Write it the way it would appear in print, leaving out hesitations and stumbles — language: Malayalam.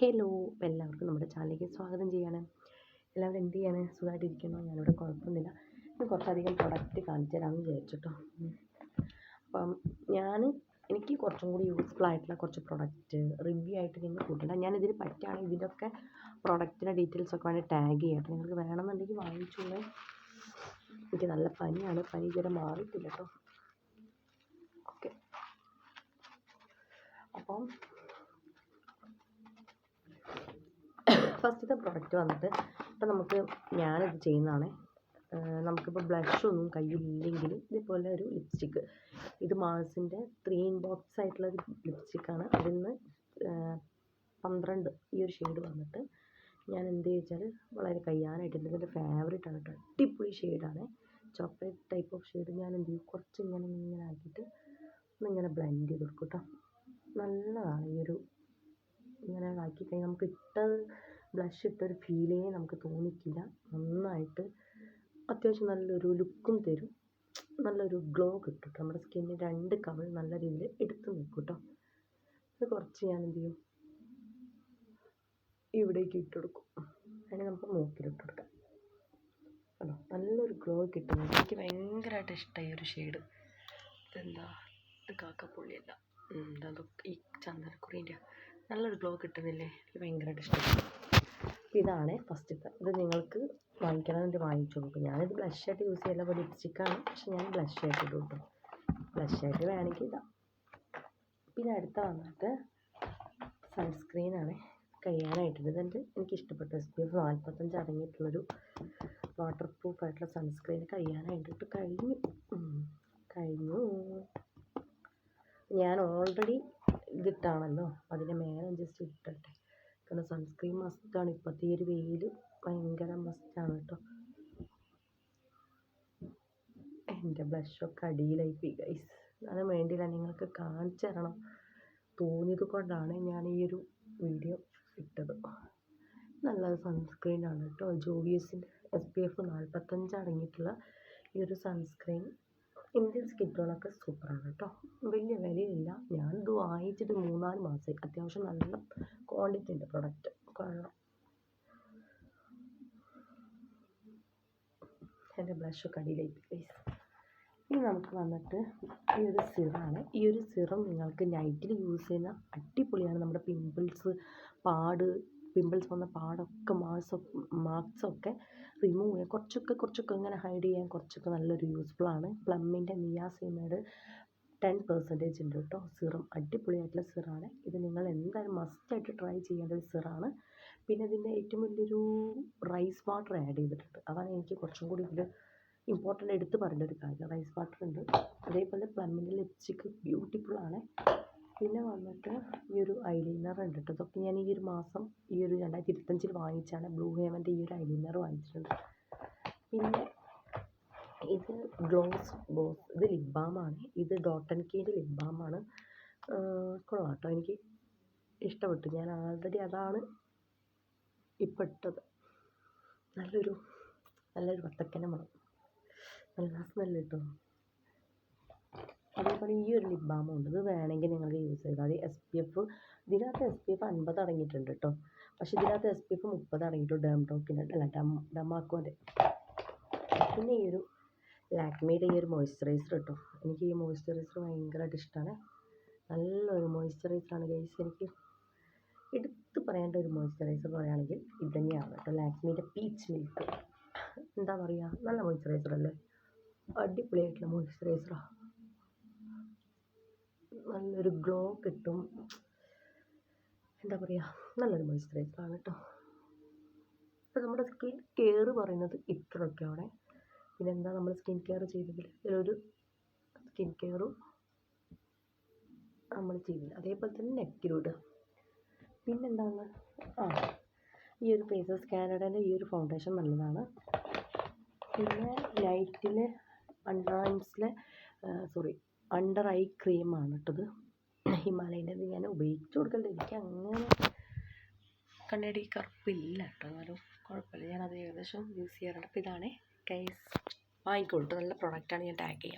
ഹലോ, അപ്പോൾ എല്ലാവർക്കും നമ്മുടെ ചാനലിലേക്ക് സ്വാഗതം ചെയ്യാണ്. എല്ലാവരും എന്ത് ചെയ്യാണ്? സുഖമായിട്ടിരിക്കുന്നു. ഞാനിവിടെ കുഴപ്പമൊന്നുമില്ല. ഞാൻ കുറച്ചധികം പ്രൊഡക്റ്റ് കാണിച്ചു തരാമെന്ന് വിചാരിച്ചിട്ടോ. അപ്പം എനിക്ക് കുറച്ചും കൂടി യൂസ്ഫുൾ ആയിട്ടുള്ള കുറച്ച് പ്രൊഡക്റ്റ് റിവ്യൂ ആയിട്ട് നിങ്ങൾ കൂട്ടില്ല. ഞാനിതിൽ പറ്റുകയാണെങ്കിൽ ഇതിൻ്റെയൊക്കെ പ്രൊഡക്റ്റിൻ്റെ ഡീറ്റെയിൽസൊക്കെ വേണമെങ്കിൽ ടാഗ് ചെയ്യാം. നിങ്ങൾക്ക് വേണമെന്നുണ്ടെങ്കിൽ വാങ്ങിച്ചോളൂ. എനിക്ക് നല്ല പനിയാണ്. പനി ഇതുവരെ മാറിയിട്ടില്ല കേട്ടോ. ഓക്കെ, അപ്പം ഫസ്റ്റത്തെ പ്രൊഡക്റ്റ് വന്നിട്ട് ഇപ്പം ഞാനിത് ചെയ്യുന്നതാണ്. നമുക്കിപ്പോൾ ബ്ലഷൊന്നും കയ്യിലില്ലെങ്കിൽ ഇതേപോലെ ഒരു ലിപ്സ്റ്റിക്ക്. ഇത് മാഴ്സിൻ്റെ 3 in ബോക്സ് ആയിട്ടുള്ള ഒരു ലിപ്സ്റ്റിക്കാണ്. അതിൽ നിന്ന് 12 ഈ ഒരു ഷെയ്ഡ് വന്നിട്ട് ഞാൻ എന്ത് ചോദിച്ചാൽ വളരെ കയ്യാനായിട്ടുണ്ട്. ഇതിൻ്റെ ഫേവറേറ്റാണ് കേട്ടോ. അടിപൊളി ഷെയ്ഡാണ്. Chocolate type of shade. ഞാൻ എന്ത് ചെയ്യും, കുറച്ച് ഇങ്ങനെ ആക്കിയിട്ട് ഒന്നിങ്ങനെ ബ്ലെൻഡ് ചെയ്ത് കൊടുക്കും കേട്ടോ. നല്ലതാണ് ഇങ്ങനെ ആക്കി കഴിഞ്ഞാൽ നമുക്ക് ബ്ലഷ് ഇട്ടൊരു ഫീലേ നമുക്ക് തോന്നിക്കില്ല. നന്നായിട്ട് അത്യാവശ്യം നല്ലൊരു ലുക്കും തരും. നല്ലൊരു ഗ്ലോ കിട്ടും. നമ്മുടെ സ്കിന്നിന് 2 കവൾ നല്ല രീതിയിൽ എടുത്ത് നിൽക്കും കേട്ടോ. ഇത് കുറച്ച് ഞാൻ എന്ത് ചെയ്യും, ഇവിടേക്ക് ഇട്ട് കൊടുക്കും. അതിന് നമുക്ക് മൂക്കിലിട്ട് കൊടുക്കാം കേട്ടോ. നല്ലൊരു ഗ്ലോ കിട്ടുന്നുണ്ട്. എനിക്ക് ഭയങ്കരമായിട്ട് ഇഷ്ടമായി ഒരു ഷെയ്ഡ്. ഇതെന്താ, ഇത് കാക്കപ്പുള്ളിയല്ല, ഈ ചന്ദനക്കുറീൻ്റെ നല്ലൊരു ഗ്ലോ കിട്ടുന്നില്ലേ? എനിക്ക് ഭയങ്കരമായിട്ട് ഇഷ്ടപ്പെട്ടു. ഇതാണ് ഫസ്റ്റത്തെ. ഇത് നിങ്ങൾക്ക് വാങ്ങിക്കണമെങ്കിൽ വാങ്ങിച്ചു നോക്കും. ഞാനിത് ബ്ലഷായിട്ട് യൂസ് ചെയ്യില്ല. അപ്പോൾ ലിപ്സ്റ്റിക്കാണ്, പക്ഷെ ഞാൻ ബ്ലഷായിട്ട് ഇടും കേട്ടോ. ബ്ലഷായിട്ട് വേണമെങ്കിൽ ഇടാം. പിന്നെ അടുത്ത വന്നിട്ട് സൺസ്ക്രീനാണ്. കഴിയാനായിട്ടുണ്ട്. ഇതെൻ്റെ എനിക്കിഷ്ടപ്പെട്ട SPF 45 അടങ്ങിയിട്ടുള്ളൊരു വാട്ടർ പ്രൂഫ് ആയിട്ടുള്ള സൺസ്ക്രീൻ കഴിയാനായിട്ട് കഴിഞ്ഞു. ഞാൻ ഓൾറെഡി ഇതിട്ടാണല്ലോ, അതിൻ്റെ മേലെ ജസ്റ്റ് ഇട്ടട്ടെ. കാരണം സൺസ്ക്രീൻ മസ്റ്റാണ്. ഇപ്പോഴത്തെ ഈ ഒരു വെയിൽ ഭയങ്കര മസ്റ്റാണ് കേട്ടോ. എൻ്റെ ബ്ലഷൊക്കെ അടിയിലായിപ്പോയി ഗൈസ്. അത് വേണ്ടിയില്ല, നിങ്ങൾക്ക് കാണിച്ചു തരണം തോന്നിയത് കൊണ്ടാണ് ഞാൻ ഈ ഒരു വീഡിയോ ഇട്ടത്. നല്ല സൺസ്ക്രീനാണ് കേട്ടോ. ജോവിയസിൻ്റെ SPF 45 അടങ്ങിയിട്ടുള്ള ഈ ഒരു സൺസ്ക്രീൻ ഇന്ത്യൻ സ്കിൻ ടോണൊക്കെ സൂപ്പറാണ് കേട്ടോ. വലിയ വിലയില്ല. ഞാനിത് വാങ്ങിച്ചിട്ട് 3-4 മാസമായി. അത്യാവശ്യം നല്ല ക്വാണ്ടിറ്റി ഉണ്ട് പ്രൊഡക്റ്റ്. കാരണം എൻ്റെ ബ്ലഷൊക്കെ അടിയിലായി പ്ലീസ്. ഇനി നമുക്ക് വന്നിട്ട് ഈ ഒരു സിറാണ്. ഈ ഒരു സിറം നിങ്ങൾക്ക് നൈറ്റിൽ യൂസ് ചെയ്യുന്ന അടിപൊളിയാണ്. നമ്മുടെ പിമ്പിൾസ് വന്ന പാടൊക്കെ മാർക്സൊക്കെ റിമൂവ് ചെയ്യാൻ, കുറച്ചൊക്കെ ഇങ്ങനെ ഹൈഡ് ചെയ്യാൻ കുറച്ചൊക്കെ നല്ലൊരു യൂസ്ഫുള്ളാണ്. പ്ലമ്മിൻ്റെ നിയാസിനമൈഡ് 10% ഉണ്ട് കേട്ടോ. സിറം അടിപൊളിയായിട്ടുള്ള സിറാണ്. ഇത് നിങ്ങൾ എന്തായാലും മസ്റ്റായിട്ട് ട്രൈ ചെയ്യേണ്ട ഒരു സിറാണ്. പിന്നെ ഇതിൻ്റെ ഏറ്റവും വലിയൊരു റൈസ് വാട്ടർ ആഡ് ചെയ്തിട്ടുണ്ട്. അതാണ് എനിക്ക് കുറച്ചും കൂടി ഇതിൽ ഇമ്പോർട്ടൻ്റ് എടുത്ത് പറയേണ്ട ഒരു കാര്യം. റൈസ് വാട്ടർ ഉണ്ട്. അതേപോലെ പ്ലമ്മിൻ്റെ ലിപ്സ്റ്റിക്ക് ബ്യൂട്ടിഫുള്ളാണ്. പിന്നെ വന്നിട്ട് ഈ ഒരു ഐലൈനർ ഉണ്ട് കേട്ടോ. ഇതൊക്കെ ഞാൻ ഈ ഒരു മാസം 2025 വാങ്ങിച്ചാണ്. ബ്ലൂ ഹെവൻ്റെ ഈ ഒരു ഐലൈനർ വാങ്ങിച്ചിട്ടുണ്ട്. പിന്നെ ഇത് ഇത് ലിപ് ബാമാണ്. ഇത് ഡോട്ട് & കീൻ്റെ ലിപ് ബാമാണ്. കൊള്ളാം കേട്ടോ, എനിക്ക് ഇഷ്ടപ്പെട്ടു. ഞാൻ ആൾറെഡി അതാണ് ഇപ്പം ഇട്ടത്. നല്ലൊരു വത്തക്കൻ്റെ മണം, നല്ല സ്മെല്ല് കിട്ടും. അതേപോലെ ഈ ഒരു ലിപ് ബാമും ഉണ്ട്. ഇത് വേണമെങ്കിൽ നിങ്ങൾക്ക് യൂസ് ചെയ്താൽ മതി. ഇതിനകത്ത് SPF 50 അടങ്ങിയിട്ടുണ്ട് കേട്ടോ. പക്ഷേ ഇതിനകത്ത് SPF 30 അടങ്ങിയിട്ടുണ്ട്. ഡമാക്കോൻ്റെ. പിന്നെ ഈ ഒരു ലാക്മിയുടെ ഈ ഒരു മോയ്സ്ചറൈസർ കേട്ടോ. എനിക്ക് ഈ മോയ്സ്ചറൈസർ ഭയങ്കരമായിട്ട് ഇഷ്ടമാണ്. നല്ലൊരു മോയ്സ്ചറൈസറാണ് ഗൈസ്. എനിക്ക് എടുത്ത് പറയേണ്ട ഒരു മോയ്സ്ചറൈസർ പറയുകയാണെങ്കിൽ ഇത് തന്നെയാണ് കേട്ടോ. ലാക്മിയുടെ പീച്ച് മിൽക്ക്. എന്താ പറയുക, നല്ല മോയ്സ്ചറൈസർ അല്ലേ? അടിപൊളിയായിട്ടുള്ള മോയ്സ്ചറൈസറാണ്. നല്ലൊരു ഗ്ലോ കിട്ടും. എന്താ പറയുക, നല്ലൊരു മോയ്സ്ചറൈസറാണ് കേട്ടോ. അപ്പോൾ നമ്മുടെ സ്കിൻ കെയർ പറയുന്നത് ഇത്രയൊക്കെയാണ്. പിന്നെന്താ നമ്മൾ സ്കിൻ കെയർ ചെയ്തതിൽ ഇതിലൊരു സ്കിൻ കെയറും നമ്മൾ ചെയ്തില്ല. അതേപോലെ തന്നെ നെക്കിലൂടെ. പിന്നെന്താണ്, ഈ ഒരു ഫേസസ് കാനഡേൻ്റെ ഈ ഒരു ഫൗണ്ടേഷൻ നല്ലതാണ്. പിന്നെ നൈറ്റിൽ അണ്ടർ ഐ ക്രീമാണ് ഇട്ടത്. ഹിമാലയൻ്റെ ഞാൻ ഉപയോഗിച്ച് കൊടുക്കലുണ്ട്. എനിക്ക് അങ്ങനെ കണ്ണടി കറുപ്പില്ല കേട്ടോ. എന്നാലും കുഴപ്പമില്ല, ഞാനത് ഏകദേശം യൂസ് ചെയ്യാറുണ്ട്. അപ്പോൾ ഇതാണ് ഗൈസ്, വാങ്ങിക്കോളൂ. നല്ല പ്രൊഡക്റ്റാണ്. ഞാൻ ടാഗ് ചെയ്യാം.